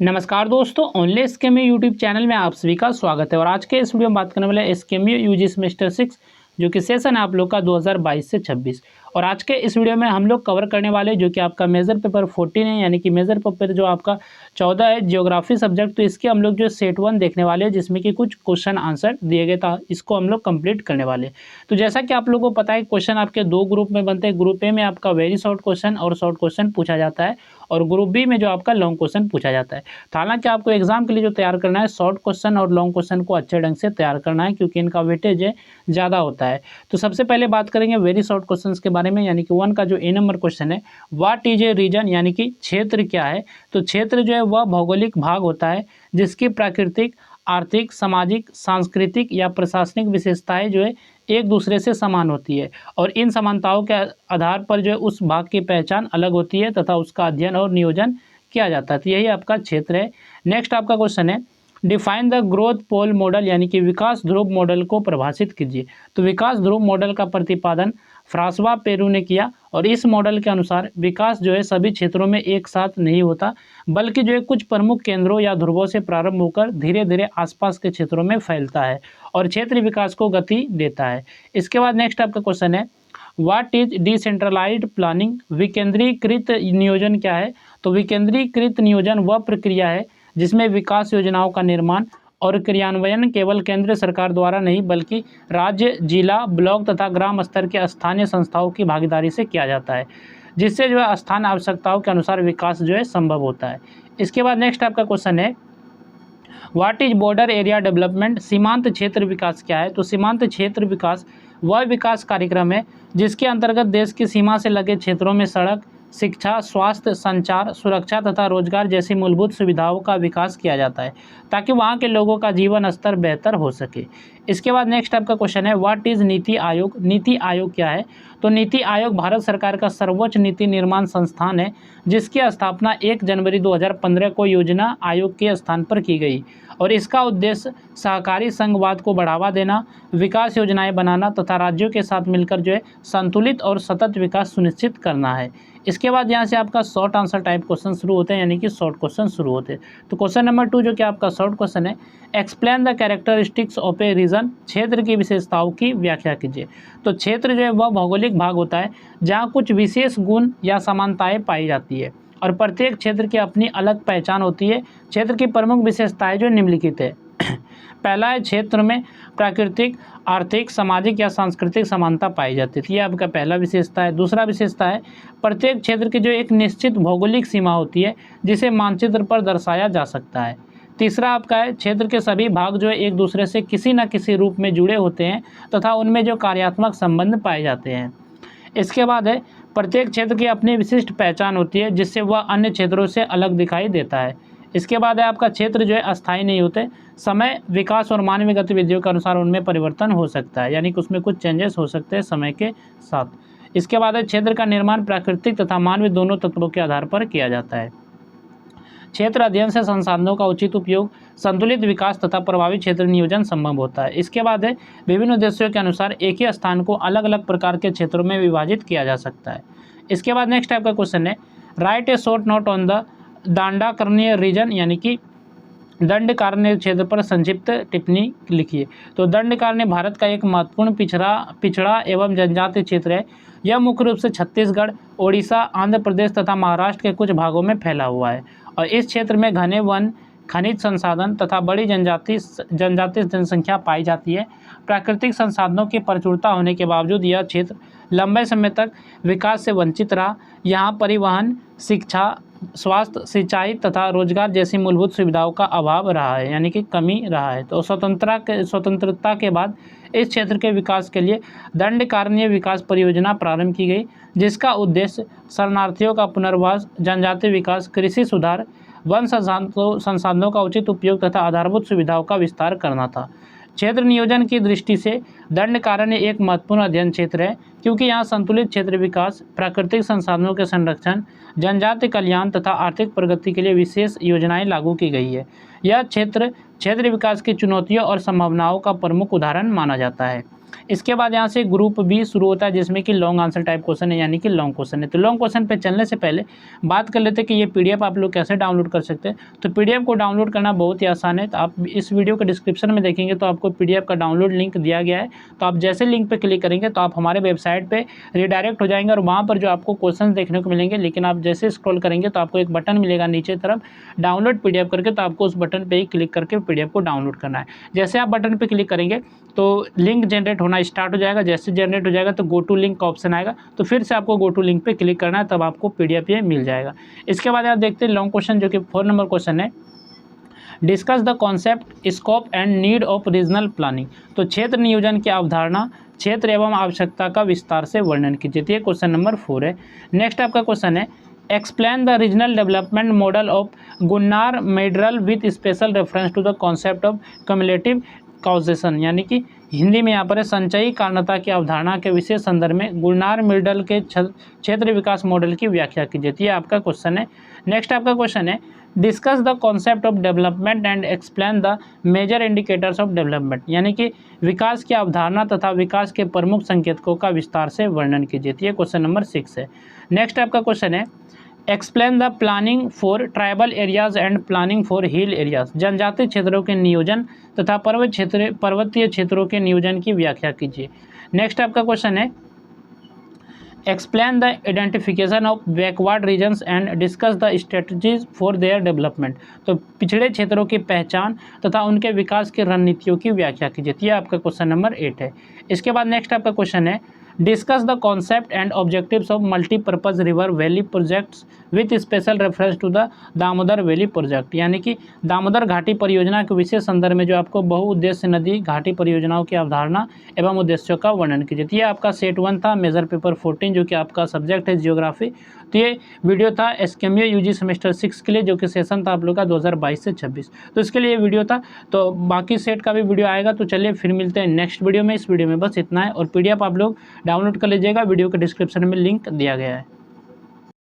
नमस्कार दोस्तों, only एसकेएमयू YouTube channel में आप सभी का स्वागत है। और आज के इस वीडियो में बात करने वाले एसकेएमयू यूजी सेमेस्टर 6 जो कि सेशन है आप लोग का 2022 से 26। और आज के इस वीडियो में हम लोग कवर करने वाले जो कि आपका मेजर पेपर 14 है, यानी कि मेजर पेपर जो आपका 14 है ज्योग्राफी सब्जेक्ट। तो इसके हम लोग जो सेट 1 देखने वाले हैं, जिसमें कि कुछ क्वेश्चन आंसर दिए गए था, इसको हम लोग कंप्लीट करने वाले हैं। तो जैसा कि आप लोगों को पता है, क्वेश्चन आपके दो ग्रुप में बनते हैं। ग्रुप ए में आपका वेरी शॉर्ट क्वेश्चन और शॉर्ट क्वेश्चन पूछा जाता है, और ग्रुप बी में जो आपका लॉन्ग क्वेश्चन पूछा जाता है। तो हालांकि आपको एग्जाम के लिए जो तैयार करना है, शॉर्ट क्वेश्चन और लॉन्ग क्वेश्चन को अच्छे ढंग से तैयार करना है, क्योंकि इनका वेटेज ज़्यादा होता है। तो सबसे पहले बात करेंगे वेरी शॉर्ट क्वेश्चंस के बारे में, यानी कि 1 का जो ए नंबर क्वेश्चन है, व्हाट इज ए रीजन, यानी कि क्षेत्र क्या है। तो क्षेत्र जो है वह भौगोलिक भाग होता है जिसकी प्राकृतिक, आर्थिक, सामाजिक, सांस्कृतिक या प्रशासनिक विशेषताएं जो है एक दूसरे से समान होती है, और इन समानताओं के आधार पर जो है उस भाग की पहचान अलग होती है तथा उसका अध्ययन और नियोजन किया जाता है। तो यही आपका क्षेत्र है। नेक्स्ट आपका क्वेश्चन है, define the growth pole model, यानी कि विकास ध्रुव मॉडल को परिभाषित कीजिए। तो विकास ध्रुव मॉडल का प्रतिपादन फ्रांसवा पेरू ने किया, और इस मॉडल के अनुसार विकास जो है सभी क्षेत्रों में एक साथ नहीं होता, बल्कि जो है कुछ प्रमुख केंद्रों या ध्रुवों से प्रारंभ होकर धीरे धीरे आसपास के क्षेत्रों में फैलता है और क्षेत्रीय विकास को गति देता है। इसके बाद नेक्स्ट आपका क्वेश्चन है, व्हाट इज डिसेंट्रलाइज्ड प्लानिंग, विकेंद्रीकृत नियोजन क्या है। तो विकेंद्रीकृत नियोजन वह प्रक्रिया है जिसमें विकास योजनाओं का निर्माण और क्रियान्वयन केवल केंद्र सरकार द्वारा नहीं, बल्कि राज्य, जिला, ब्लॉक तथा ग्राम स्तर के स्थानीय संस्थाओं की भागीदारी से किया जाता है, जिससे जो है स्थानीय आवश्यकताओं के अनुसार विकास जो है संभव होता है। इसके बाद नेक्स्ट आपका क्वेश्चन है, what is border area development, सीमांत क्षेत्र विकास क्या है। तो सीमांत क्षेत्र विकास वह विकास कार्यक्रम है जिसके अंतर्गत देश की सीमा से लगे क्षेत्रों में सड़क, शिक्षा, स्वास्थ्य, संचार, सुरक्षा तथा रोजगार जैसी मूलभूत सुविधाओं का विकास किया जाता है, ताकि वहाँ के लोगों का जीवन स्तर बेहतर हो सके। इसके बाद नेक्स्ट आपका क्वेश्चन है, व्हाट इज नीति आयोग, नीति आयोग क्या है। तो नीति आयोग भारत सरकार का सर्वोच्च नीति निर्माण संस्थान है, जिसकी स्थापना 1 जनवरी 2015 को योजना आयोग के स्थान पर की गई, और इसका उद्देश्य सहकारी संघवाद को बढ़ावा देना, विकास योजनाएं बनाना तथा राज्यों के साथ मिलकर जो है संतुलित और सतत विकास सुनिश्चित करना है। इसके बाद यहाँ से आपका शॉर्ट आंसर टाइप क्वेश्चन शुरू होते हैं, यानी कि शॉर्ट क्वेश्चन शुरू होते हैं। तो क्वेश्चन नंबर 2 जो कि आपका शॉर्ट क्वेश्चन है, explain the characteristics of a region, क्षेत्र की विशेषताओं की व्याख्या कीजिए। तो क्षेत्र जो है वह भौगोलिक भाग होता है जहाँ कुछ विशेष गुण या समानताएं पाई जाती है, और प्रत्येक क्षेत्र की अपनी अलग पहचान होती है। क्षेत्र की प्रमुख विशेषताएं जो निम्नलिखित है। पहला है, क्षेत्र में प्राकृतिक, आर्थिक, सामाजिक या सांस्कृतिक समानता पाई जाती है। ये आपका पहला विशेषता है। दूसरा विशेषता है, प्रत्येक क्षेत्र की जो एक निश्चित भौगोलिक सीमा होती है जिसे मानचित्र पर दर्शाया जा सकता है। तीसरा आपका है, क्षेत्र के सभी भाग जो है एक दूसरे से किसी न किसी रूप में जुड़े होते हैं तथा उनमें जो कार्यात्मक संबंध पाए जाते हैं। इसके बाद है, प्रत्येक क्षेत्र की अपनी विशिष्ट पहचान होती है जिससे वह अन्य क्षेत्रों से अलग दिखाई देता है। इसके बाद है आपका, क्षेत्र जो है अस्थायी नहीं होते, समय, विकास और मानवीय गतिविधियों के अनुसार उनमें परिवर्तन हो सकता है, यानी कि उसमें कुछ चेंजेस हो सकते हैं समय के साथ। इसके बाद है, क्षेत्र का निर्माण प्राकृतिक तथा मानवीय दोनों तत्वों के आधार पर किया जाता है। क्षेत्र अध्ययन से संसाधनों का उचित उपयोग, संतुलित विकास तथा प्रभावी क्षेत्र नियोजन संभव होता है। इसके बाद है, विभिन्न उद्देश्यों के अनुसार एक ही स्थान को अलग अलग प्रकार के क्षेत्रों में विभाजित किया जा सकता है। इसके बाद नेक्स्ट आपका क्वेश्चन है, write a short note on the Dandakaranya region, यानी कि दंडकारण्य क्षेत्र पर संक्षिप्त टिप्पणी लिखिए। तो दंडकारण्य भारत का एक महत्वपूर्ण पिछड़ा एवं जनजातीय क्षेत्र है। यह मुख्य रूप से छत्तीसगढ़, ओडिशा, आंध्र प्रदेश तथा महाराष्ट्र के कुछ भागों में फैला हुआ है, और इस क्षेत्र में घने वन, खनिज संसाधन तथा बड़ी जनजातीय जनसंख्या पाई जाती है। प्राकृतिक संसाधनों की प्रचुरता होने के बावजूद यह क्षेत्र लंबे समय तक विकास से वंचित रहा। यहाँ परिवहन, शिक्षा, स्वास्थ्य, सिंचाई तथा रोजगार जैसी मूलभूत सुविधाओं का अभाव रहा है, यानी कि कमी रहा है। तो स्वतंत्रता के बाद इस क्षेत्र के विकास के लिए दंडकारण्य विकास परियोजना प्रारंभ की गई, जिसका उद्देश्य शरणार्थियों का पुनर्वास, जनजातीय विकास, कृषि सुधार, वन संसाधनों का उचित उपयोग तथा आधारभूत सुविधाओं का विस्तार करना था। क्षेत्र नियोजन की दृष्टि से दंडकारण्य एक महत्वपूर्ण अध्ययन क्षेत्र है, क्योंकि यहाँ संतुलित क्षेत्र विकास, प्राकृतिक संसाधनों के संरक्षण, जनजातीय कल्याण तथा आर्थिक प्रगति के लिए विशेष योजनाएं लागू की गई है। यह क्षेत्र विकास की चुनौतियों और संभावनाओं का प्रमुख उदाहरण माना जाता है। इसके बाद यहाँ से ग्रुप बी शुरू होता है जिसमें कि लॉन्ग आंसर टाइप क्वेश्चन है, यानी कि लॉन्ग क्वेश्चन है। तो लॉन्ग क्वेश्चन पे चलने से पहले बात कर लेते हैं कि ये पीडीएफ आप लोग कैसे डाउनलोड कर सकते हैं। तो पीडीएफ को डाउनलोड करना बहुत ही आसान है। तो आप इस वीडियो के डिस्क्रिप्शन में देखेंगे तो आपको पीडीएफ का डाउनलोड लिंक दिया गया है। तो आप जैसे लिंक पर क्लिक करेंगे तो आप हमारे वेबसाइट पर रिडायरेक्ट हो जाएंगे और वहाँ पर जो आपको क्वेश्चन देखने को मिलेंगे, लेकिन आप जैसे स्क्रॉल करेंगे तो आपको एक बटन मिलेगा नीचे तरफ डाउनलोड पीडीएफ करके, तो आपको उस बटन पर ही क्लिक करके पीडीएफ को डाउनलोड करना है। जैसे आप बटन पर क्लिक करेंगे तो लिंक जनरेट होना स्टार्ट हो जाएगा। जैसे जनरेट हो जाएगा तो गो टू लिंक का ऑप्शन आएगा, तो फिर से आपको गो टू लिंक पे क्लिक करना है, तब आपको पीडीएफ ये मिल जाएगा। इसके बाद आप देखते हैं लॉन्ग क्वेश्चन, जो कि 4 नंबर क्वेश्चन है। Discuss the concept, scope and need of regional planning. तो क्षेत्र नियोजन की अवधारणा, क्षेत्र एवं आवश्यकता का विस्तार से वर्णन कीजिए। ये क्वेश्चन नंबर 4 है। नेक्स्ट आपका क्वेश्चन है explain the regional development model of Gunnar Myrdal with special reference to the concept of cumulative causation, यानी कि हिंदी में यहाँ पर है संचयी कारणता की अवधारणा के विशेष संदर्भ में गुन्नार मेडल के क्षेत्र विकास मॉडल की व्याख्या कीजिए। ये आपका क्वेश्चन है। नेक्स्ट आपका क्वेश्चन है discuss the concept of development and explain the major indicators of development, यानी कि विकास की अवधारणा तथा विकास के प्रमुख संकेतकों का विस्तार से वर्णन कीजिए। ये क्वेश्चन नंबर 6 है। नेक्स्ट आपका क्वेश्चन है explain the planning for tribal areas and planning for hill areas, जनजातीय क्षेत्रों के नियोजन तथा पर्वतीय क्षेत्रों के नियोजन की व्याख्या कीजिए। नेक्स्ट आपका क्वेश्चन है explain the identification of backward regions and discuss the strategies for their development. तो पिछड़े क्षेत्रों की पहचान तथा उनके विकास की रणनीतियों की व्याख्या कीजिए। ये आपका क्वेश्चन नंबर 8 है। इसके बाद नेक्स्ट आपका क्वेश्चन है discuss the concept and objectives of multipurpose river valley projects with special reference to the Damodar valley project, यानी कि दामोदर घाटी परियोजना के विशेष संदर्भ में जो आपको बहुउद्देश्य नदी घाटी परियोजनाओं की अवधारणा एवं उद्देश्यों का वर्णन कीजिए। ये आपका सेट 1 था, मेजर पेपर 14, जो कि आपका सब्जेक्ट है जियोग्राफी। तो ये वीडियो था एसकेएमयू यूजी सेमेस्टर 6 के लिए, जो कि सेशन था आप लोग का 2022 से 26। तो इसके लिए ये वीडियो था। तो बाकी सेट का भी वीडियो आएगा। तो चलिए फिर मिलते हैं नेक्स्ट वीडियो में। इस वीडियो में बस इतना है और पीडीएफ आप लोग डाउनलोड कर लीजिएगा, वीडियो के डिस्क्रिप्शन में लिंक दिया गया है।